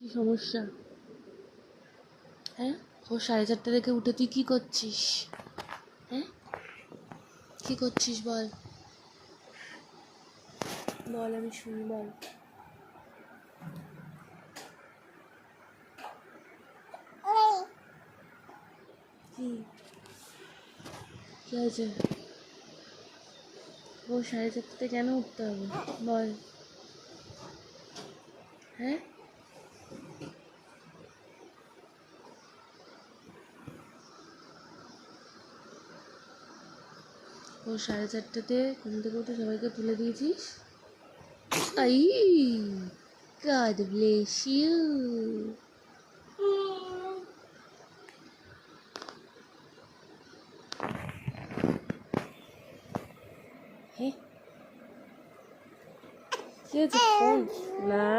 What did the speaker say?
কি সমস্যা? হ্যাঁ, ও 4:30 থেকে উঠে তুই কি করছিস? হ্যাঁ, কি করছিস বল? বল, আমি শুনি, বল। কি কি হয়েছে? ও 4:30 কেন উঠতে হবে বল? হ্যাঁ, ও 4:30 ঘুম থেকে উঠে সবাইকে তুলে দিয়েছিস? I, God bless you. হ্যাঁ, কি হয়েছে? ফোন না।